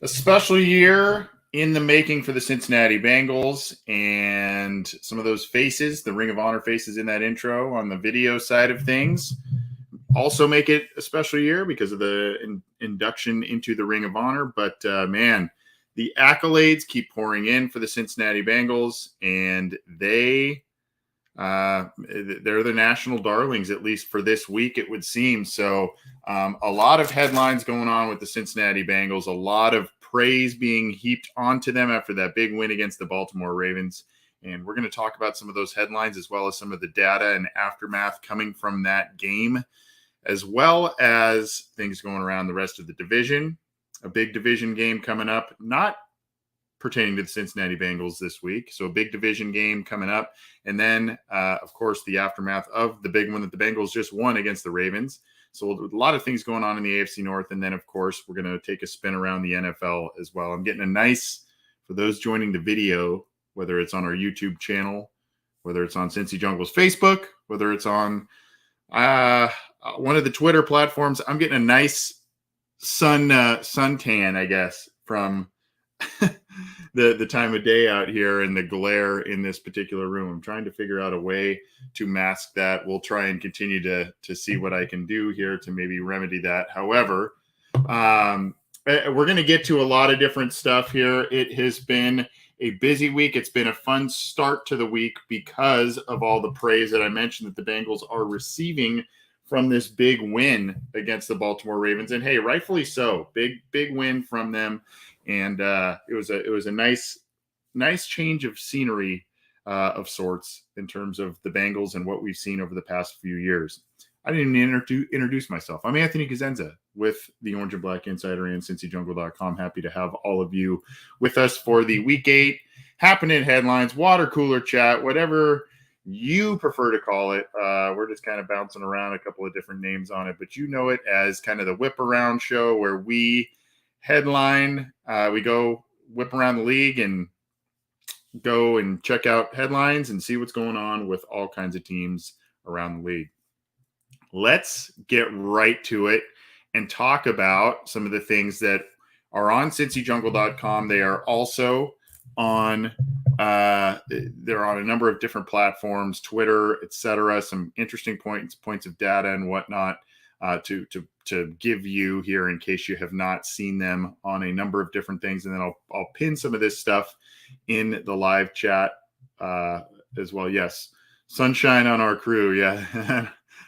A special year in the making for the Cincinnati Bengals, and some of those faces, the Ring of Honor faces in that intro on the video side of things, also make it a special year because of the induction into the Ring of Honor. But man, the accolades keep pouring in for the Cincinnati Bengals, and they're the national darlings, at least for this week, it would seem. So a lot of headlines going on with the Cincinnati Bengals, a lot of praise being heaped onto them after that big win against the Baltimore Ravens. And we're going to talk about some of those headlines, as well as some of the data and aftermath coming from that game, as well as things going around the rest of the division. A big division game coming up, not pertaining to the Cincinnati Bengals this week. So a big division game coming up. And then, of course, the aftermath of the big one that the Bengals just won against the Ravens. So a lot of things going on in the AFC North. And then, of course, we're going to take a spin around the NFL as well. I'm getting a nice, for those joining the video, whether it's on our YouTube channel, whether it's on Cincy Jungle's Facebook, whether it's on one of the Twitter platforms, I'm getting a nice suntan, I guess, from the time of day out here and the glare in this particular room. I'm trying to figure out a way to mask that. We'll try and continue to see what I can do here to maybe remedy that. However, we're going to get to a lot of different stuff here. It has been a busy week. It's been a fun start to the week because of all the praise that I mentioned that the Bengals are receiving from this big win against the Baltimore Ravens. And hey, rightfully so. Big win from them. And it was a nice change of scenery of sorts in terms of the Bengals and what we've seen over the past few years. I didn't even introduce myself. I'm Anthony Cosenza with the Orange and Black Insider and CincyJungle.com. Happy to have all of you with us for the Week 8 Happenin headlines, water cooler chat, whatever you prefer to call it. We're just kind of bouncing around a couple of different names on it, but you know it as kind of the whip around show where we headline, we go whip around the league and go and check out headlines and see what's going on with all kinds of teams around the league. Let's get right to it and talk about some of the things that are on CincyJungle.com. They are also on they're on a number of different platforms, Twitter, etc. Some interesting points of data and whatnot to give you here in case you have not seen them on a number of different things. And then I'll pin some of this stuff in the live chat as well. Yes, sunshine on our crew. Yeah,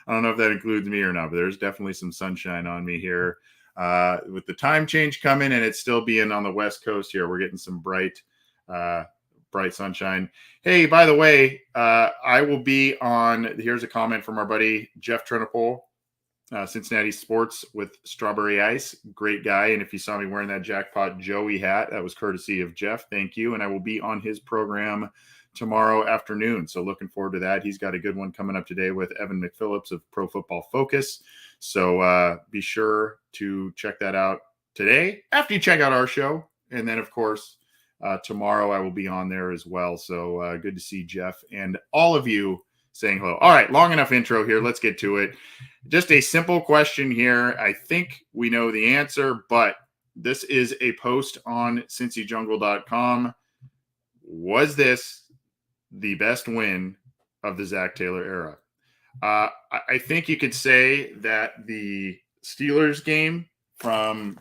I don't know if that includes me or not, but there's definitely some sunshine on me here with the time change coming and it's still being on the West Coast here. We're getting some bright sunshine. Hey, by the way, I will be on, here's a comment from our buddy Jeff Trenopole, Cincinnati Sports with Strawberry Ice. Great guy. And if you saw me wearing that Jackpot Joey hat, that was courtesy of Jeff. Thank you. And I will be on his program tomorrow afternoon. So looking forward to that. He's got a good one coming up today with Evan McPhillips of Pro Football Focus. So be sure to check that out today after you check out our show. And then, of course, tomorrow I will be on there as well. So good to see Jeff and all of you saying hello. All right, long enough intro here. Let's get to it. Just a simple question here. I think we know the answer, but this is a post on CincyJungle.com. Was this the best win of the Zach Taylor era? I think you could say that the Steelers game from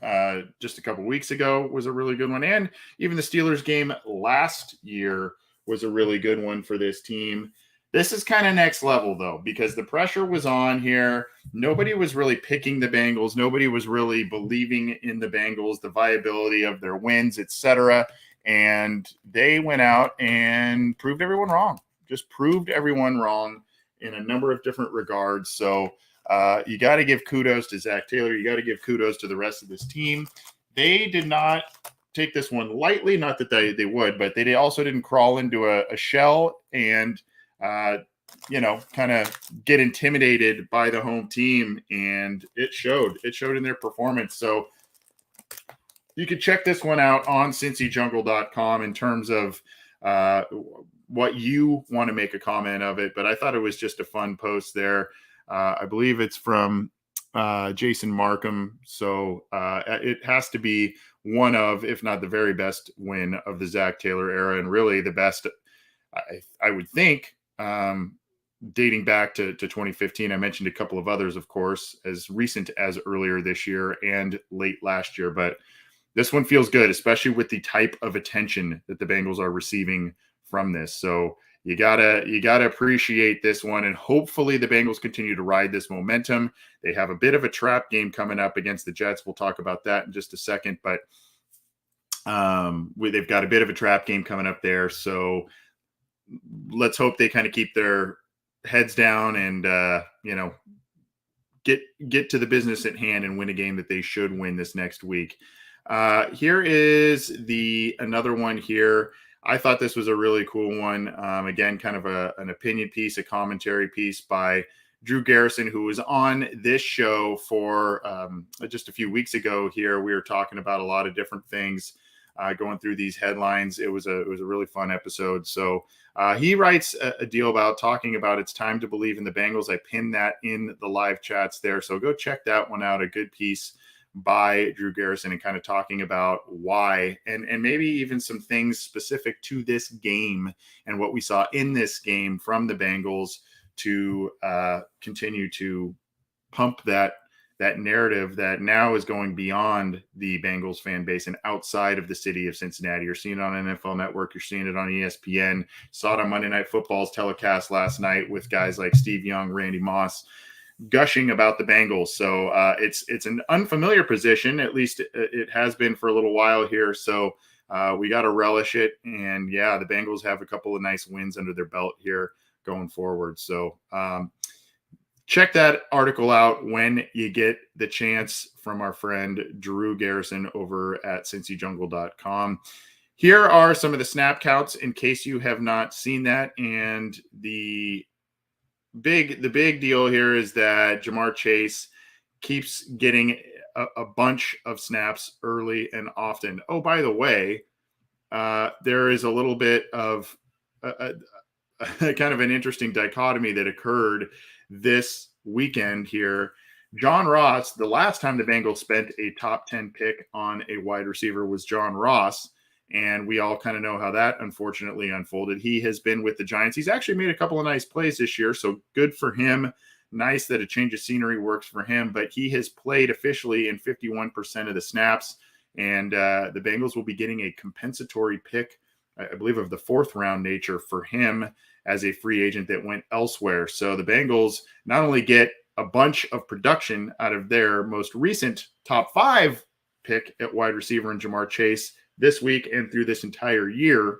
just a couple weeks ago was a really good one. And even the Steelers game last year was a really good one for this team. This is kind of next level, though, because the pressure was on here. Nobody was really picking the Bengals. Nobody was really believing in the Bengals, the viability of their wins, etc. And they went out and proved everyone wrong. Just proved everyone wrong in a number of different regards. So you got to give kudos to Zach Taylor. You got to give kudos to the rest of this team. They did not take this one lightly. Not that they would, but they also didn't crawl into a shell and kind of get intimidated by the home team. And it showed in their performance. So you can check this one out on CincyJungle.com in terms of what you want to make a comment of it. But I thought it was just a fun post there. I believe it's from Jason Markham. So it has to be one of, if not the very best win of the Zach Taylor era, and really the best, I would think, dating back to 2015. I mentioned a couple of others, of course, as recent as earlier this year and late last year, but this one feels good, especially with the type of attention that the Bengals are receiving from this. So you gotta appreciate this one, and hopefully the Bengals continue to ride this momentum. They have a bit of a trap game coming up against the Jets. We'll talk about that in just a second, but they've got a bit of a trap game coming up there. So let's hope they kind of keep their heads down and get to the business at hand and win a game that they should win this next week. Here is another one here. I thought this was a really cool one. Again, kind of an opinion piece, a commentary piece by Drew Garrison, who was on this show for just a few weeks ago here. We were talking about a lot of different things, going through these headlines. It was a really fun episode. So he writes a deal about talking about it's time to believe in the Bengals. I pinned that in the live chats there. So go check that one out. A good piece by Drew Garrison and kind of talking about why and maybe even some things specific to this game and what we saw in this game from the Bengals to continue to pump that narrative that now is going beyond the Bengals fan base and outside of the city of Cincinnati. You're seeing it on NFL Network. You're seeing it on ESPN. Saw it on Monday Night Football's telecast last night with guys like Steve Young, Randy Moss, gushing about the Bengals. So it's an unfamiliar position. At least it has been for a little while here. So we got to relish it. And yeah, the Bengals have a couple of nice wins under their belt here going forward. So check that article out when you get the chance from our friend Drew Garrison over at cincyjungle.com. Here are some of the snap counts in case you have not seen that. And the big deal here is that Jamar Chase keeps getting a bunch of snaps early and often. Oh, by the way, there is a little bit of a kind of an interesting dichotomy that occurred this weekend here. John Ross, the last time the Bengals spent a top 10 pick on a wide receiver was John Ross. And we all kind of know how that unfortunately unfolded. He has been with the Giants. He's actually made a couple of nice plays this year, so good for him. Nice that a change of scenery works for him, but he has played officially in 51% of the snaps, and the Bengals will be getting a compensatory pick, I believe of the fourth round nature for him as a free agent that went elsewhere. So the Bengals not only get a bunch of production out of their most recent top 5 pick at wide receiver in Jamar Chase this week and through this entire year,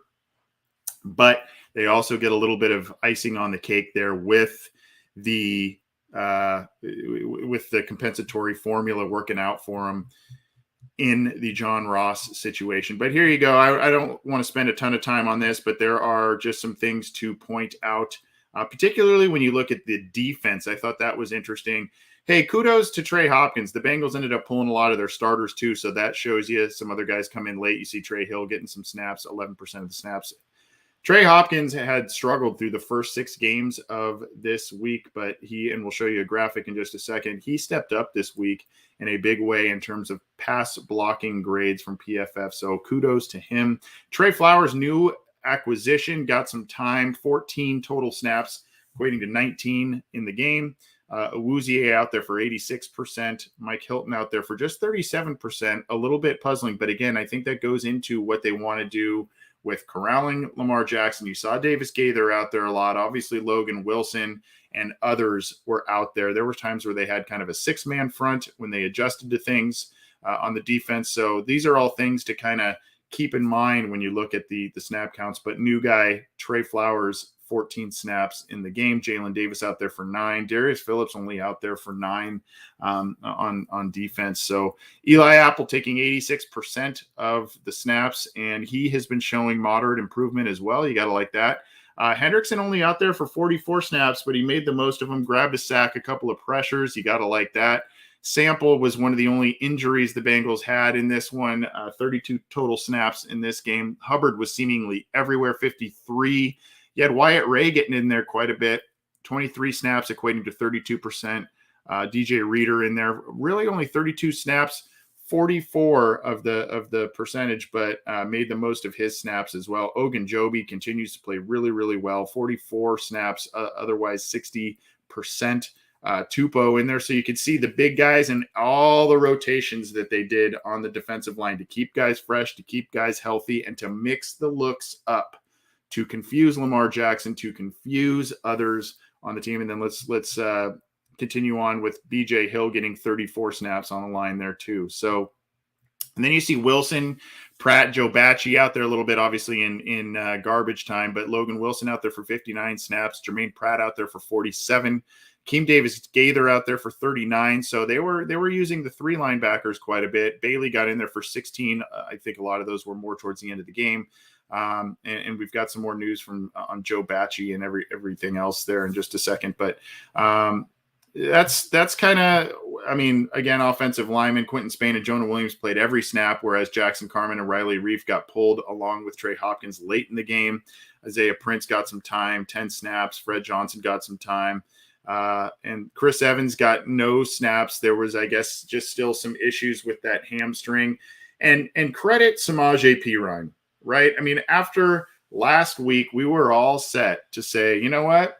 but they also get a little bit of icing on the cake there with the compensatory formula working out for them in the John Ross situation. But here you go. I don't want to spend a ton of time on this, but there are just some things to point out, particularly when you look at the defense. I thought that was interesting. Hey, kudos to Trey Hopkins. The Bengals ended up pulling a lot of their starters too, so that shows you some other guys come in late. You see Trey Hill getting some snaps, 11% of the snaps. Trey Hopkins had struggled through the first 6 games of this week, but and we'll show you a graphic in just a second, he stepped up this week in a big way in terms of pass blocking grades from PFF, so kudos to him. Trey Flowers' new acquisition got some time, 14 total snaps, equating to 19 in the game. Awuzie out there for 86%, Mike Hilton out there for just 37%, a little bit puzzling. But again, I think that goes into what they want to do with corralling Lamar Jackson. You saw Davis Gaither out there a lot. Obviously, Logan Wilson and others were out there. There were times where they had kind of a 6-man front when they adjusted to things on the defense. So these are all things to kind of keep in mind when you look at the snap counts. But new guy, Trey Flowers, 14 snaps in the game. Jalen Davis out there for 9. Darius Phillips only out there for 9 on defense. So Eli Apple taking 86% of the snaps, and he has been showing moderate improvement as well. You got to like that. Hendrickson only out there for 44 snaps, but he made the most of them, grabbed a sack, a couple of pressures. You got to like that. Sample was one of the only injuries the Bengals had in this one, 32 total snaps in this game. Hubbard was seemingly everywhere, 53. You had Wyatt Ray getting in there quite a bit, 23 snaps equating to 32%. DJ Reader in there, really only 32 snaps, 44 of the percentage, but made the most of his snaps as well. Ogunjobi continues to play really, really well. 44 snaps, otherwise 60%. Tupou in there, so you could see the big guys and all the rotations that they did on the defensive line to keep guys fresh, to keep guys healthy, and to mix the looks up, to confuse Lamar Jackson, to confuse others on the team. And then let's continue on with BJ Hill getting 34 snaps on the line there too. So, and then you see Wilson, Pratt, Joe Bacci out there a little bit, obviously in garbage time, but Logan Wilson out there for 59 snaps, Jermaine Pratt out there for 47, Keem Davis-Gaither out there for 39. So they were using the three linebackers quite a bit. Bailey got in there for 16. I think a lot of those were more towards the end of the game. And we've got some more news on Joe Bacci and everything else there in just a second. But that's kind of, I mean, again, offensive linemen, Quinton Spain and Jonah Williams played every snap, whereas Jackson Carman and Riley Reif got pulled along with Trey Hopkins late in the game. Isaiah Prince got some time, 10 snaps. Fred Johnson got some time. And Chris Evans got no snaps. There was, I guess, just still some issues with that hamstring. And credit Samaje Perine, right? I mean, after last week, we were all set to say, you know what?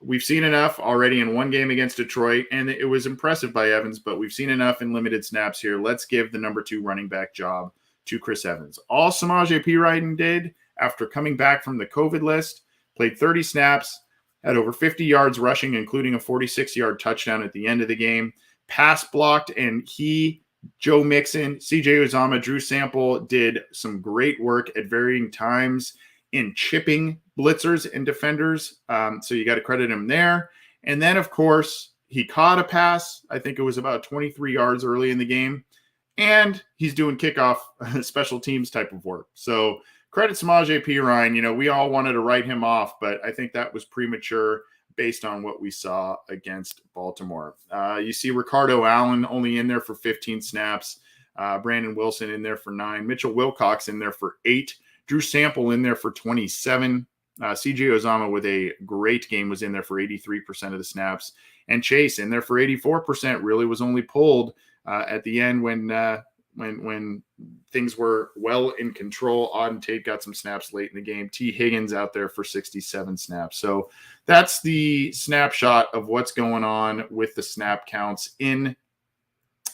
We've seen enough already in one game against Detroit, and it was impressive by Evans, but we've seen enough in limited snaps here. Let's give the number 2 running back job to Chris Evans. All Samaje Perine did after coming back from the COVID list, played 30 snaps, had over 50 yards rushing, including a 46-yard touchdown at the end of the game, pass blocked, and Joe Mixon, CJ Uzomah, Drew Sample did some great work at varying times in chipping blitzers and defenders. So you got to credit him there. And then, of course, he caught a pass. I think it was about 23 yards early in the game. And he's doing kickoff special teams type of work. So credit Samaje Perine. You know, we all wanted to write him off, but I think that was premature based on what we saw against Baltimore. You see Ricardo Allen only in there for 15 snaps. Brandon Wilson in there for 9. Mitchell Wilcox in there for 8. Drew Sample in there for 27. CJ Uzomah with a great game was in there for 83% of the snaps. And Chase in there for 84%, really was only pulled at the end when things were well in control. Auden Tate got some snaps late in the game. T. Higgins out there for 67 snaps. So that's the snapshot of what's going on with the snap counts in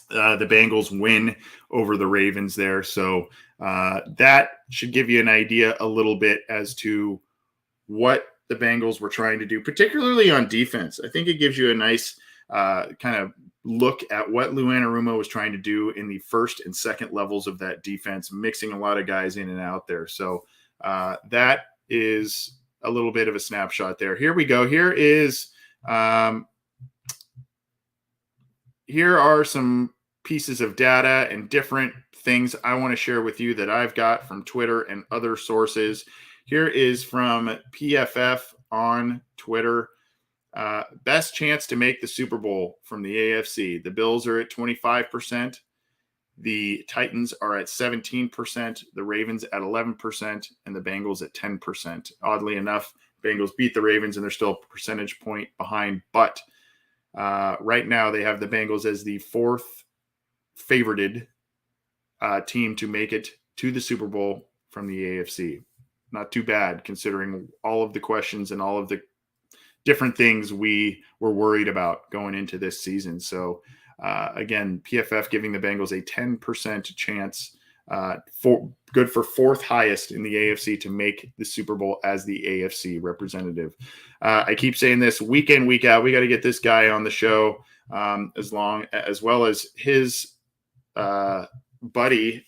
the Bengals win over the Ravens there. So that should give you an idea a little bit as to what the Bengals were trying to do, particularly on defense. I think it gives you a nice kind of look at what Lou Anarumo was trying to do in the first and second levels of that defense, mixing a lot of guys in and out there. So that is a little bit of a snapshot there. Here we go. Here are some pieces of data and different things I want to share with you that I've got from Twitter and other sources. Here is from PFF on Twitter. Best chance to make the Super Bowl from the AFC. The Bills are at 25%. The Titans are at 17%. The Ravens at 11%. And the Bengals at 10%. Oddly enough, Bengals beat the Ravens and they're still a percentage point behind. But right now they have the Bengals as the 4th favorited team to make it to the Super Bowl from the AFC. Not too bad considering all of the questions and all of the different things we were worried about going into this season. So again, PFF giving the Bengals a 10% chance, good for 4th highest in the AFC to make the Super Bowl as the AFC representative. I keep saying this week in, week out. We got to get this guy on the show as well as his buddy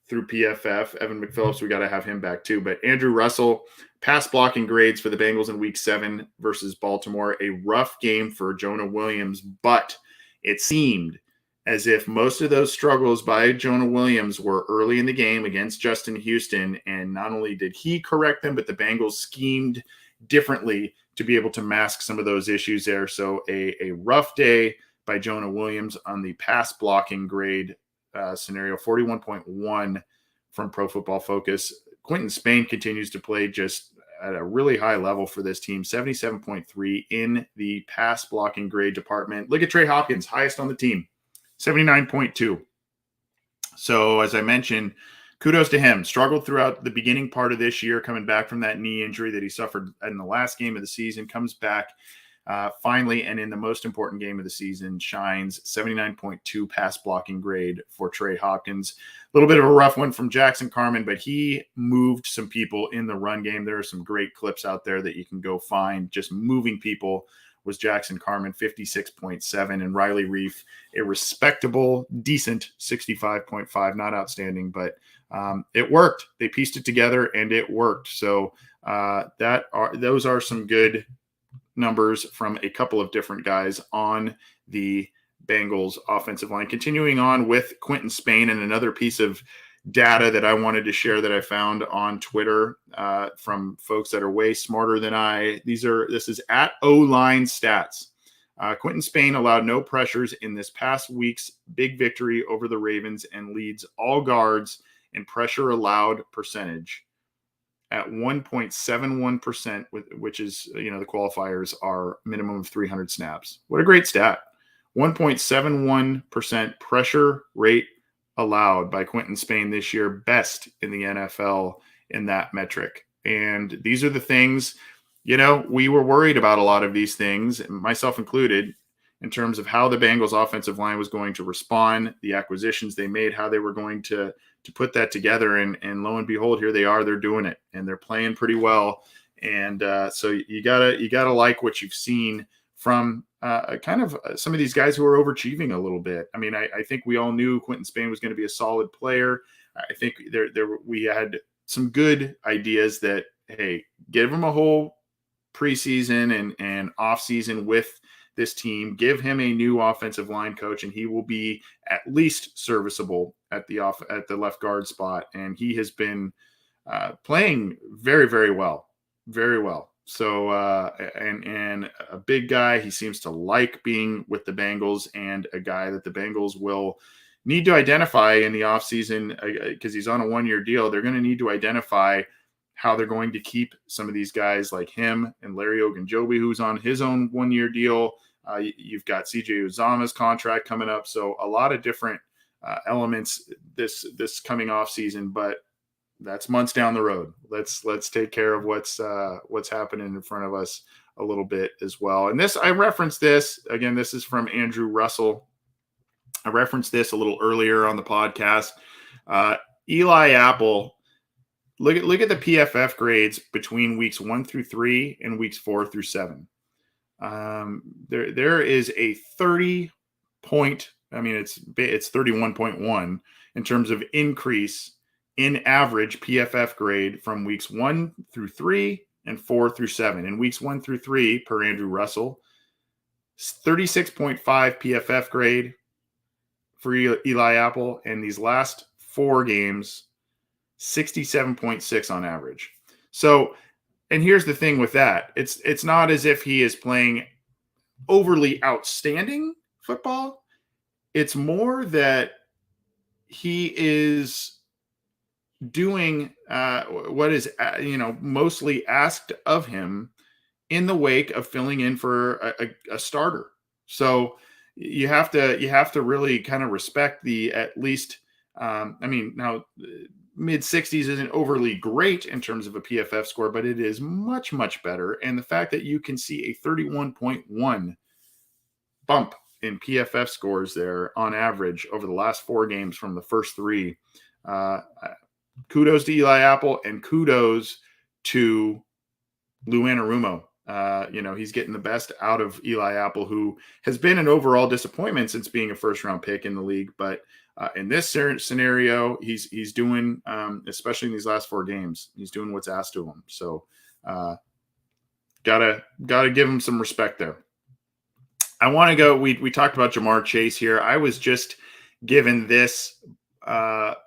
through PFF, Evan McPhillips. We got to have him back too. But Andrew Russell, pass blocking grades for the Bengals in week 7 versus Baltimore. A rough game for Jonah Williams, but it seemed as if most of those struggles by Jonah Williams were early in the game against Justin Houston. And not only did he correct them, but the Bengals schemed differently to be able to mask some of those issues there. So a rough day by Jonah Williams on the pass blocking grade scenario, 41.1 from Pro Football Focus. Quinton Spain continues to play just at a really high level for this team, 77.3 in the pass blocking grade department. Look at Trey Hopkins, highest on the team, 79.2. So as I mentioned, kudos to him. Struggled throughout the beginning part of this year, coming back from that knee injury that he suffered in the last game of the season, comes back finally, and in the most important game of the season, shines. 79.2 pass blocking grade for Trey Hopkins. A little bit of a rough one from Jackson Carman, but he moved some people in the run game. There are some great clips out there that you can go find. Just moving people was Jackson Carman, 56.7, and Riley Reif, a respectable, decent 65.5, not outstanding, but it worked. They pieced it together and it worked. So those are some good numbers from a couple of different guys on the Bengals offensive line. Continuing on with Quinton Spain, and another piece of data that I wanted to share that I found on Twitter from folks that are way smarter than I. This is at O-Line Stats. Quinton Spain allowed no pressures in this past week's big victory over the Ravens and leads all guards in pressure allowed percentage at 1.71%, which is, the qualifiers are minimum of 300 snaps. What a great stat. 1.71% pressure rate allowed by Quinton Spain this year, best in the NFL in that metric. And these are the things, we were worried about a lot of these things, myself included, in terms of how the Bengals offensive line was going to respond, the acquisitions they made, how they were going to put that together. And lo and behold, here they are, they're doing it and they're playing pretty well. And so you gotta like what you've seen from kind of some of these guys who are overachieving a little bit. I mean, I think we all knew Quinton Spain was going to be a solid player. I think we had some good ideas that, hey, give him a whole preseason and off season with this team, give him a new offensive line coach, and he will be at least serviceable at the left guard spot. And he has been playing very, very well, very well. So, and a big guy, he seems to like being with the Bengals, and a guy that the Bengals will need to identify in the offseason because he's on a one-year deal. They're going to need to identify how they're going to keep some of these guys like him and Larry Ogunjobi, who's on his own one-year deal. You've got CJ Uzama's contract coming up. So a lot of different elements this coming off season, but that's months down the road. Let's take care of what's happening in front of us a little bit as well. And I referenced this again. This is from Andrew Russell. I referenced this a little earlier on the podcast. Eli Apple. Look at the PFF grades between weeks 1 through 3 and weeks 4 through 7. There is a 30 point. I mean, it's 31.1 in terms of increase in average PFF grade from weeks 1 through 3 and 4 through 7. In weeks 1 through 3, per Andrew Russell, 36.5 PFF grade for Eli Apple, and these last 4 games, 67.6 on average. So, and here's the thing with that. It's not as if he is playing overly outstanding football. It's more that he is doing what is mostly asked of him in the wake of filling in for a starter. So you have to really kind of respect the at least. Now mid 60s isn't overly great in terms of a PFF score, but it is much, much better. And the fact that you can see a 31.1 bump in PFF scores there on average over the last 4 games from the first 3. Kudos to Eli Apple and kudos to Lou Anarumo. He's getting the best out of Eli Apple, who has been an overall disappointment since being a first-round pick in the league. But in this scenario, he's doing, especially in these last 4 games, he's doing what's asked of him. So gotta give him some respect there. I want to go. We talked about Jamar Chase here. I was just given this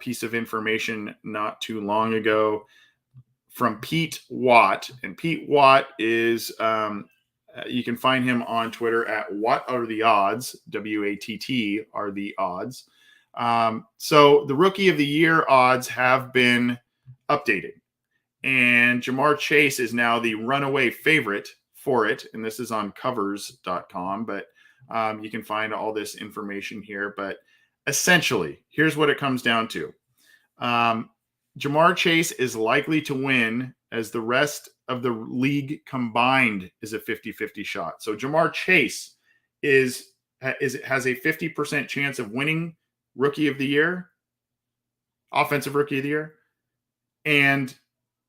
piece of information not too long ago from Pete Watt. And Pete Watt is, you can find him on Twitter at What Are the Odds, WATT are the odds. So the Rookie of the Year odds have been updated. And Jamar Chase is now the runaway favorite for it. And this is on covers.com. But you can find all this information here. But essentially, here's what it comes down to. Jamar Chase is likely to win as the rest of the league combined is a 50-50 shot. So Jamar Chase has a 50% chance of winning Rookie of the Year, Offensive Rookie of the Year, and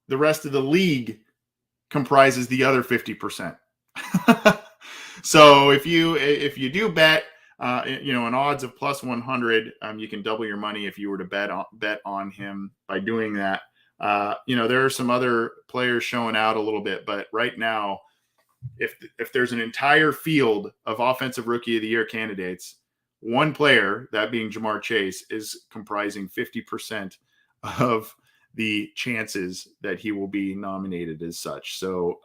the rest of the league comprises the other 50%. So if you do bet, an odds of plus 100, you can double your money if you were to bet on him by doing that. There are some other players showing out a little bit, but right now, if there's an entire field of Offensive Rookie of the Year candidates, one player, that being Jamar Chase, is comprising 50% of the chances that he will be nominated as such. So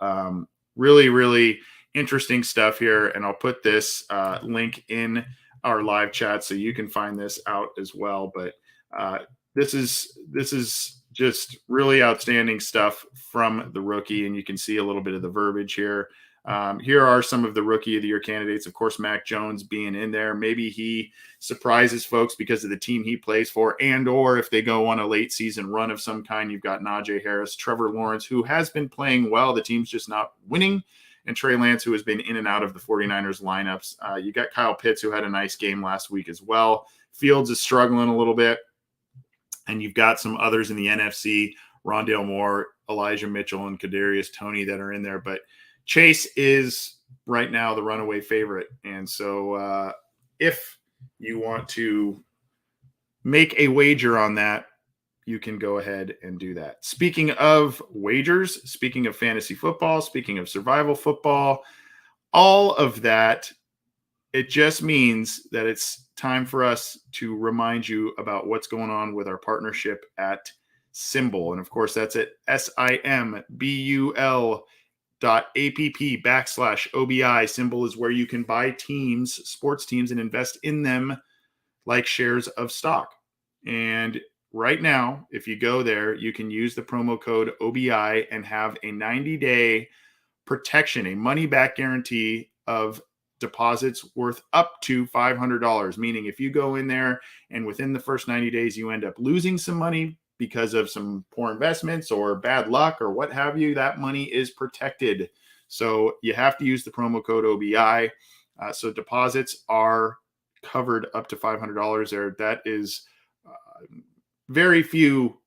really, really interesting stuff here. And I'll put this link in our live chat so you can find this out as well. But this is just really outstanding stuff from the rookie. And you can see a little bit of the verbiage here. Here are some of the Rookie of the Year candidates. Of course, Mac Jones being in there. Maybe he surprises folks because of the team he plays for, and or if they go on a late season run of some kind. You've got Najee Harris, Trevor Lawrence, who has been playing well. The team's just not winning. And Trey Lance, who has been in and out of the 49ers lineups. You got Kyle Pitts, who had a nice game last week as well. Fields is struggling a little bit. And you've got some others in the NFC, Rondale Moore, Elijah Mitchell, and Kadarius Toney that are in there. But Chase is right now the runaway favorite. And so if you want to make a wager on that, you can go ahead and do that. Speaking of wagers, speaking of fantasy football, speaking of survival football, all of that, it just means that it's time for us to remind you about what's going on with our partnership at Symbol. And of course, that's at simbul.app/OBI. Symbol is where you can buy teams, sports teams, and invest in them like shares of stock. And right now, if you go there, you can use the promo code OBI and have a 90-day protection, a money-back guarantee of deposits worth up to $500. Meaning if you go in there and within the first 90 days, you end up losing some money because of some poor investments or bad luck or what have you, that money is protected. So you have to use the promo code OBI. So deposits are covered up to $500 there. That is very few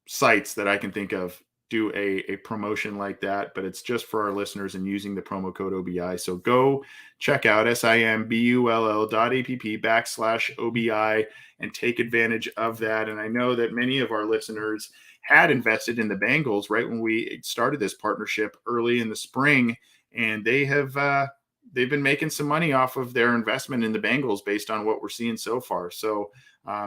sites that I can think of do a promotion like that, but it's just for our listeners and using the promo code OBI. So go check out simbull.app/OBI and take advantage of that. And I know that many of our listeners had invested in the Bengals right when we started this partnership early in the spring, and they've been making some money off of their investment in the Bengals based on what we're seeing so far. So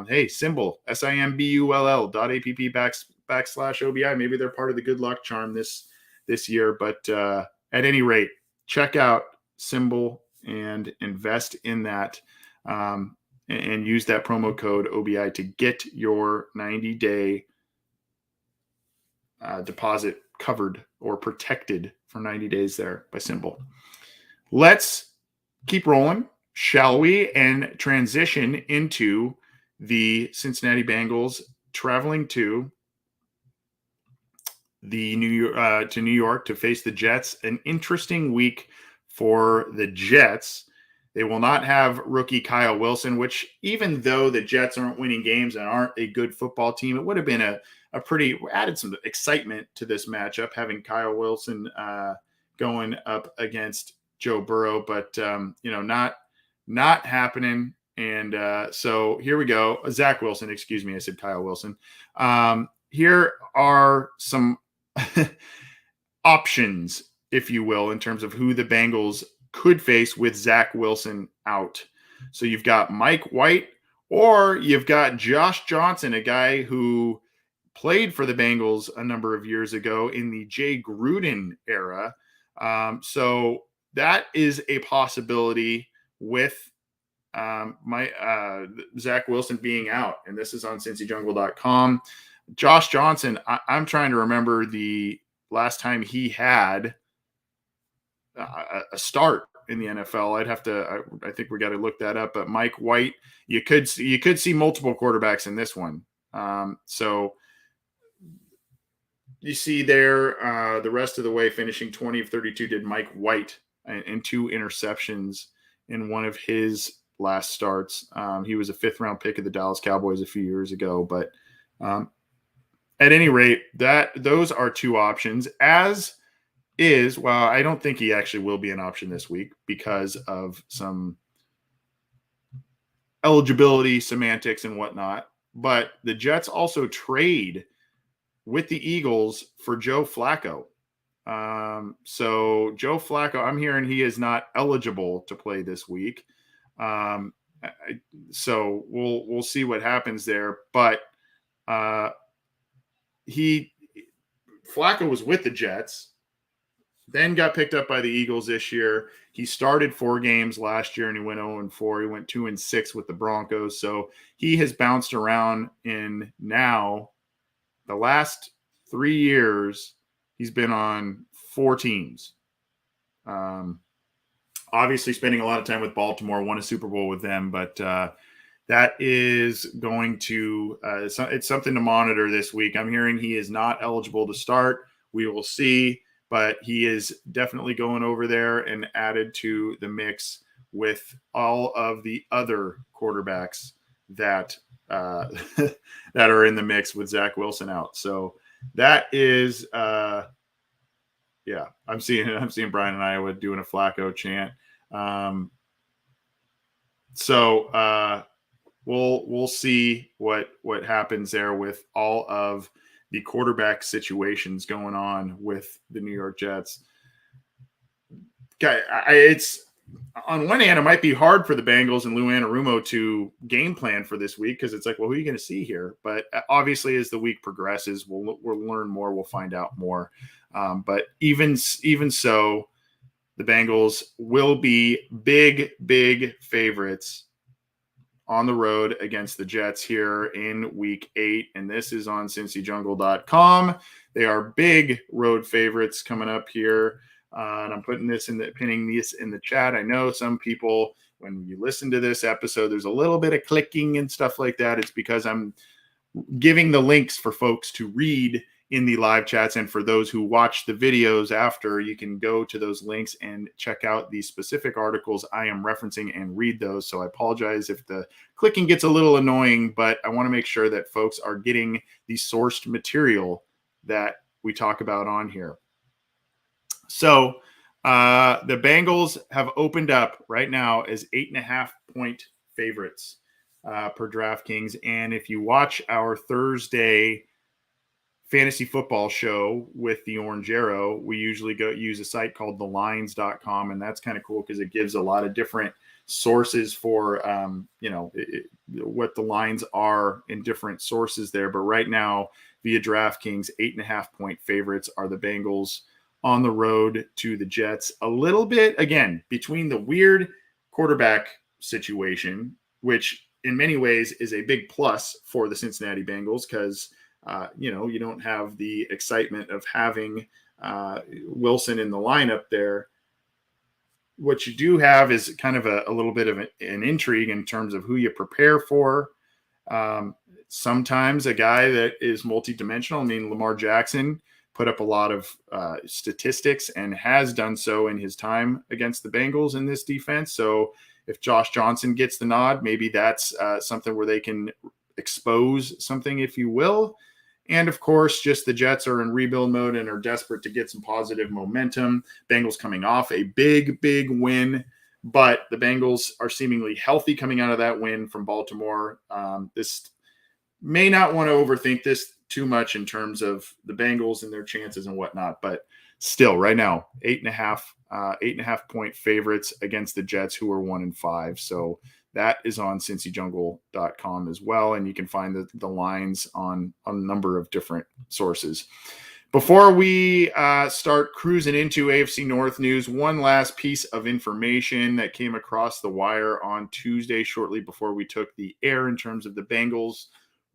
hey, Symbol, simbull.app/OBI. Maybe they're part of the good luck charm this year. But at any rate, check out Symbol and invest in that and use that promo code OBI to get your 90-day deposit covered or protected for 90 days there by Symbol. Let's keep rolling, shall we, and transition into the Cincinnati Bengals traveling to New York to face the Jets. An interesting week for the Jets. They will not have rookie Kyle Wilson, which even though the Jets aren't winning games and aren't a good football team, it would have been a pretty added some excitement to this matchup having Kyle Wilson going up against Joe Burrow, but not happening. And so here we go. Zach Wilson, excuse me. I said Kyle Wilson. Here are some options, if you will, in terms of who the Bengals could face with Zach Wilson out. So you've got Mike White, or you've got Josh Johnson, a guy who played for the Bengals a number of years ago in the Jay Gruden era. So that is a possibility with Zach Wilson being out, and this is on cincyjungle.com. Josh Johnson, I'm trying to remember the last time he had a start in the NFL. I think we got to look that up. But Mike White, you could see multiple quarterbacks in this one. So you see there the rest of the way, finishing 20 of 32, did Mike White, and 2 interceptions in one of his last starts. He was a 5th-round pick of the Dallas Cowboys a few years ago. But at any rate, those are 2 options. As is, well, I don't think he actually will be an option this week because of some eligibility semantics and whatnot. But the Jets also trade with the Eagles for Joe Flacco. So Joe Flacco, I'm hearing he is not eligible to play this week. So we'll see what happens there. But Flacco was with the Jets, then got picked up by the Eagles this year. He started 4 games last year and he went 0-4. He went 2-6 with the Broncos. So he has bounced around in now the last 3 years. He's been on 4 teams. Obviously spending a lot of time with Baltimore, won a Super Bowl with them, but that is going to it's something to monitor this week. I'm hearing he is not eligible to start. We will see. But he is definitely going over there and added to the mix with all of the other quarterbacks that that are in the mix with Zach Wilson out. So that is, I'm seeing Brian and Iowa doing a Flacco chant. We'll see what happens there with all of the quarterback situations going on with the New York Jets. It's on one hand, it might be hard for the Bengals and Lou Anarumo to game plan for this week because it's like, well, who are you going to see here? But obviously, as the week progresses, we'll learn more. We'll find out more. But even so, the Bengals will be big favorites on the road against the Jets here in week 8. And this is on cincyjungle.com. They are big road favorites coming up here. And I'm pinning this in the chat. I know some people, when you listen to this episode, there's a little bit of clicking and stuff like that. It's because I'm giving the links for folks to read in the live chats. And for those who watch the videos after, you can go to those links and check out the specific articles I am referencing and read those. So I apologize if the clicking gets a little annoying, but I want to make sure that folks are getting the sourced material that we talk about on here. So the Bengals have opened up right now as 8.5-point favorites per DraftKings. And if you watch our Thursday fantasy football show with the Orange Arrow, we usually use a site called thelines.com, and that's kind of cool because it gives a lot of different sources for what the lines are in different sources there. But right now, via DraftKings, 8.5-point favorites are the Bengals on the road to the Jets. A little bit, again, between the weird quarterback situation, which in many ways is a big plus for the Cincinnati Bengals because you don't have the excitement of having Wilson in the lineup there. What you do have is kind of a little bit of an intrigue in terms of who you prepare for. Sometimes a guy that is multidimensional. I mean, Lamar Jackson put up a lot of statistics and has done so in his time against the Bengals in this defense. So if Josh Johnson gets the nod, maybe that's something where they can expose something, if you will. And, of course, just the Jets are in rebuild mode and are desperate to get some positive momentum. Bengals coming off a big win, but the Bengals are seemingly healthy coming out of that win from Baltimore. This may not want to overthink this too much in terms of the Bengals and their chances and whatnot, but still right now, 8.5-point favorites against the Jets, who are 1-5. So that is on cincyjungle.com as well. And you can find the lines on a number of different sources. Before we start cruising into AFC North news, one last piece of information that came across the wire on Tuesday, shortly before we took the air, in terms of the Bengals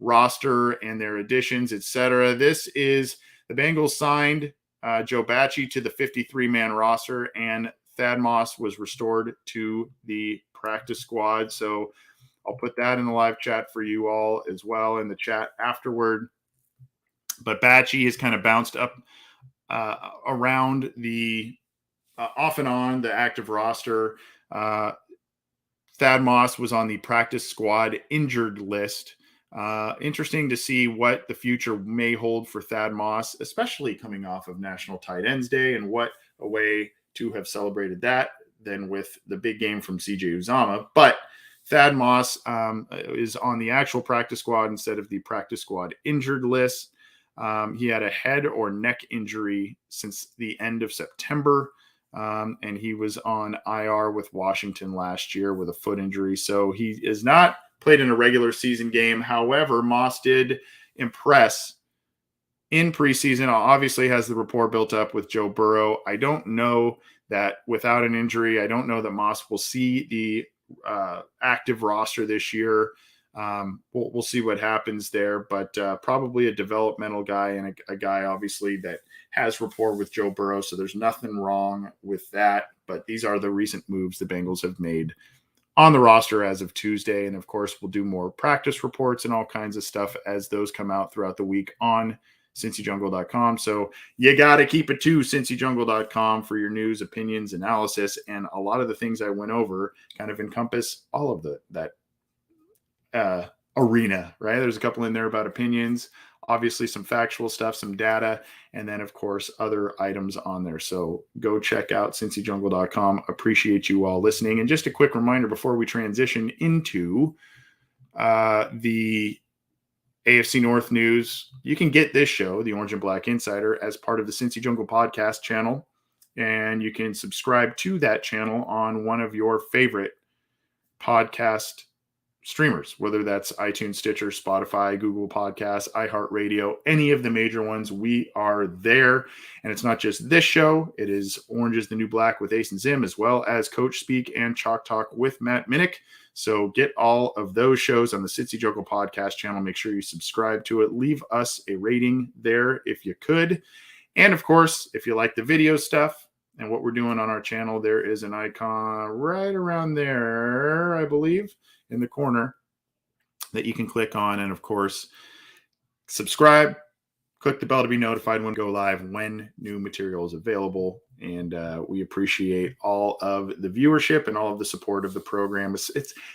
roster and their additions, etc. This is the Bengals signed Joe Bachie to the 53-man roster, and Thad Moss was restored to the practice squad. So I'll put that in the live chat for you all as well in the chat afterward. But Batchy has kind of bounced up around the off and on the active roster. Thad Moss was on the practice squad injured list. Interesting to see what the future may hold for Thad Moss, especially coming off of National Tight Ends Day, and what a way to have celebrated that than with the big game from CJ Uzomah. But Thad Moss is on the actual practice squad instead of the practice squad injured list. He had a head or neck injury since the end of September. And he was on IR with Washington last year with a foot injury. So he is not played in a regular season game. However, Moss did impress in preseason. Obviously has the rapport built up with Joe Burrow. I don't know that without an injury, I don't know that Moss will see the active roster this year. We'll see what happens there, but probably a developmental guy and a guy obviously that has rapport with Joe Burrow. So there's nothing wrong with that, but these are the recent moves the Bengals have made on the roster as of Tuesday. And of course, we'll do more practice reports and all kinds of stuff as those come out throughout the week on CincyJungle.com. So you got to keep it to CincyJungle.com for your news, opinions, analysis, and a lot of the things I went over kind of encompass all of that arena, right? There's a couple in there about opinions, obviously some factual stuff, some data, and then of course other items on there. So go check out CincyJungle.com. Appreciate you all listening. And just a quick reminder before we transition into the AFC North news, you can get this show, the Orange and Black Insider, as part of the Cincy Jungle podcast channel. And you can subscribe to that channel on one of your favorite podcast streamers, whether that's iTunes, Stitcher, Spotify, Google Podcasts, iHeartRadio, any of the major ones. We are there. And it's not just this show. It is Orange is the New Black with Ace and Zim, as well as Coach Speak and Chalk Talk with Matt Minnick. So get all of those shows on the Cincy Jungle podcast channel. Make sure you subscribe to it. Leave us a rating there if you could. And of course, if you like the video stuff and what we're doing on our channel, there is an icon right around there, I believe, in the corner that you can click on. And of course, subscribe, click the bell to be notified when we go live, when new material is available. And we appreciate all of the viewership and all of the support of the program.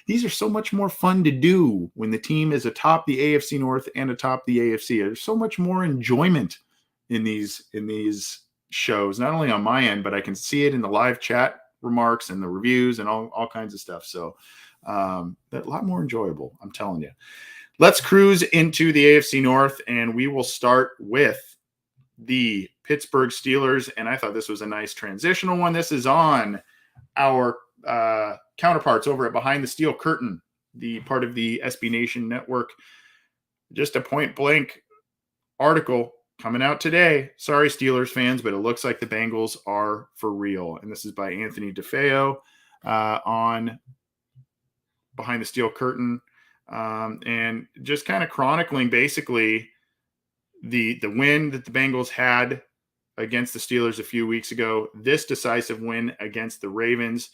These are so much more fun to do when the team is atop the AFC North and atop the AFC. There's so much more enjoyment in these shows, not only on my end, but I can see it in the live chat remarks and the reviews and all kinds of stuff. So a lot more enjoyable, I'm telling you. Let's cruise into the AFC North, and we will start with the Pittsburgh Steelers. And I thought this was a nice transitional one. This is on our counterparts over at Behind the Steel Curtain, the part of the SB Nation network. Just a point blank article coming out today. Sorry, Steelers fans, but it looks like the Bengals are for real. And this is by Anthony DeFeo on Behind the Steel Curtain, and just kind of chronicling basically the win that the Bengals had against the Steelers a few weeks ago, this decisive win against the Ravens.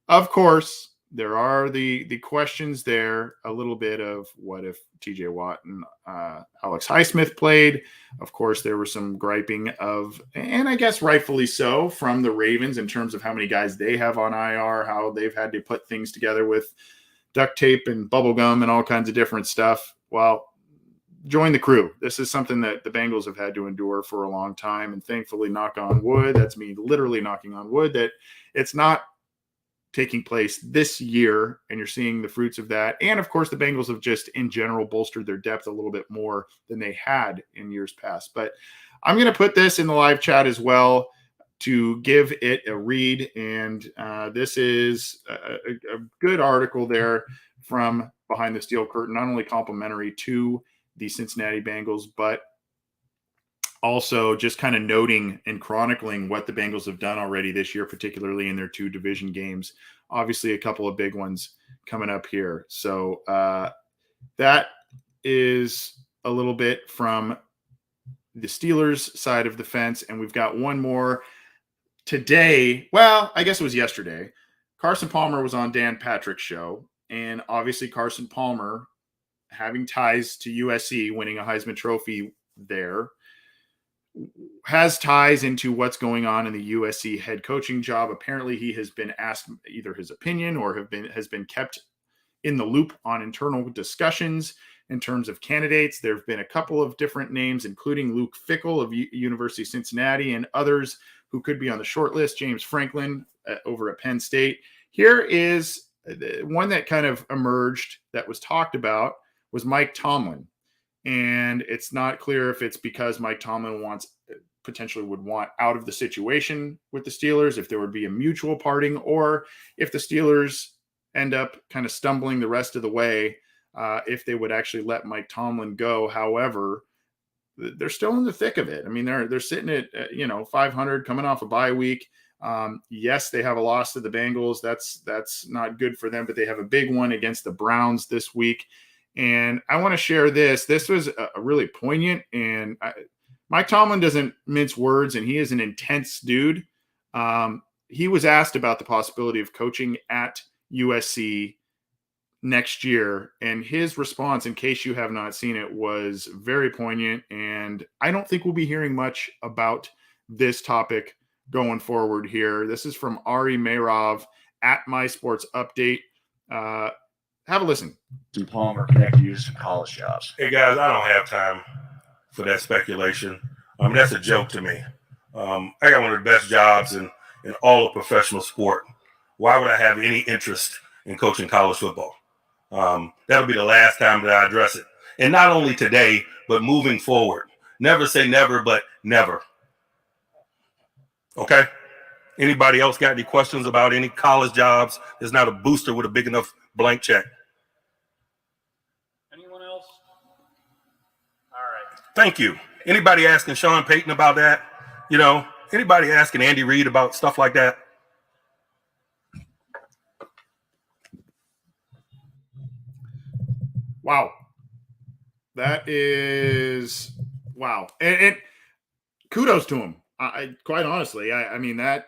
Of course, there are the questions there, a little bit of what if TJ Watt and Alex Highsmith played. Of course, there was some griping of, and I guess rightfully so, from the Ravens in terms of how many guys they have on IR, how they've had to put things together with duct tape and bubble gum and all kinds of different stuff. Well, join the crew. This is something that the Bengals have had to endure for a long time. And thankfully, knock on wood, that's me literally knocking on wood, that it's not taking place this year, and you're seeing the fruits of that. And of course, the Bengals have just in general bolstered their depth a little bit more than they had in years past. But I'm going to put this in the live chat as well to give it a read. And this is a good article there from Behind the Steel Curtain, not only complimentary to the Cincinnati Bengals, but also just kind of noting and chronicling what the Bengals have done already this year, particularly in their two division games. Obviously, a couple of big ones coming up here. So that is a little bit from the Steelers side of the fence. And we've got one more. today, well, I guess it was yesterday, Carson Palmer was on Dan Patrick's show. And obviously, Carson Palmer, having ties to USC, winning a Heisman Trophy there, has ties into what's going on in the USC head coaching job. Apparently, he has been asked either his opinion or has been kept in the loop on internal discussions in terms of candidates. There have been a couple of different names, including Luke Fickell of University of Cincinnati and others who could be on the short list. James Franklin over at Penn State. Here is one that kind of emerged that was talked about was Mike Tomlin. And it's not clear if it's because Mike Tomlin potentially would want out of the situation with the Steelers, if there would be a mutual parting, or if the Steelers end up kind of stumbling the rest of the way, if they would actually let Mike Tomlin go. However, they're still in the thick of it. I mean, they're sitting at 500, coming off a bye week. Yes, they have a loss to the Bengals. That's not good for them, but they have a big one against the Browns this week. And I want to share this. This was a really poignant, and Mike Tomlin doesn't mince words, and he is an intense dude. He was asked about the possibility of coaching at USC next year, and his response, in case you have not seen it, was very poignant. And I don't think we'll be hearing much about this topic going forward here. This is from Ari Meirov at My Sports Update. Have a listen. And Palmer connect you to some college jobs. Hey guys, I don't have time for that speculation. That's a joke to me. I got one of the best jobs in all of professional sport. Why would I have any interest in coaching college football? That'll be the last time that I address it. And not only today, but moving forward. Never say never, but never. Okay? Anybody else got any questions about any college jobs? There's not a booster with a big enough blank check. Anyone else? All right. Thank you. Anybody asking Sean Payton about that? Anybody asking Andy Reid about stuff like that? Wow. That is wow. And kudos to him. Quite honestly, I mean that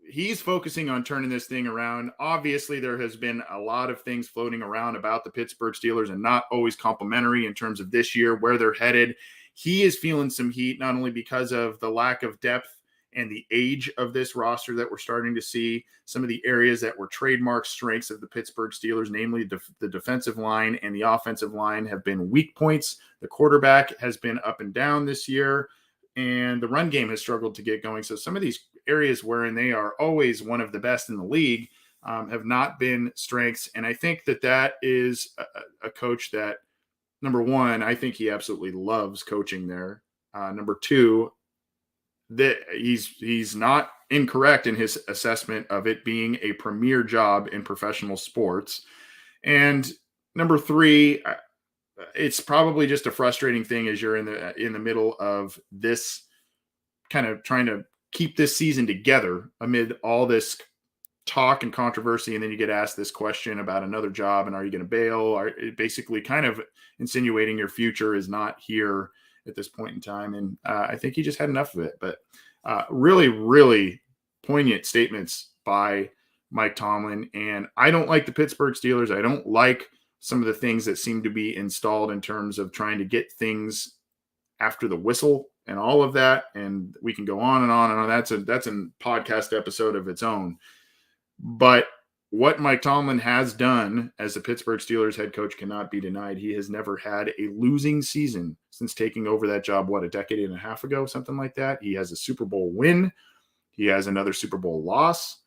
he's focusing on turning this thing around. Obviously, there has been a lot of things floating around about the Pittsburgh Steelers and not always complimentary in terms of this year, where they're headed. He is feeling some heat, not only because of the lack of depth and the age of this roster that we're starting to see, some of the areas that were trademark strengths of the Pittsburgh Steelers, namely the defensive line and the offensive line, have been weak points. The quarterback has been up and down this year, and the run game has struggled to get going. So some of these areas wherein they are always one of the best in the league have not been strengths. And I think that is a coach that, number one, I think he absolutely loves coaching there. Number two, that he's not incorrect in his assessment of it being a premier job in professional sports. And number three, it's probably just a frustrating thing as you're in the middle of this kind of trying to keep this season together amid all this talk and controversy. And then you get asked this question about another job, and are you going to bail? Basically kind of insinuating your future is not here at this point in time. And I think he just had enough of it. But really, really poignant statements by Mike Tomlin. And I don't like the Pittsburgh Steelers. I don't like some of the things that seem to be installed in terms of trying to get things after the whistle and all of that. And we can go on and on and on. That's a podcast episode of its own. But what Mike Tomlin has done as the Pittsburgh Steelers head coach cannot be denied. He has never had a losing season since taking over that job, a decade and a half ago, something like that. He has a Super Bowl win. He has another Super Bowl loss.